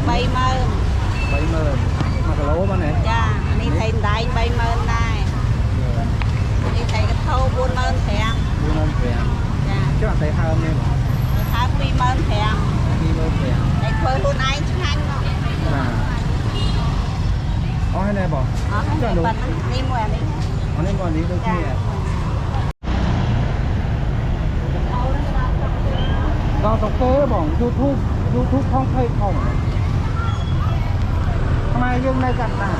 ใบเมินใบเมินมากระโลมาไหนจ้าอันนี้ไทยได้ใบเมินได้อันนี้ไทยก็เท่าบุญเมินแถมบุญเมินแถมจ้าช่วงใส่ข้าวนี่หรอข้าวปีเมินแถมปีเมินแถมไอ้เพื่อนรุ่นไอ้ช่างเนาะเอาให้ไหนบอกอ๋อให้ในปันนี่มวยนี่อันนี้ก่อนนี้ก็ที่เราตกเต้บอกยูทูบท้องไทยของทำไมยังในกันนะ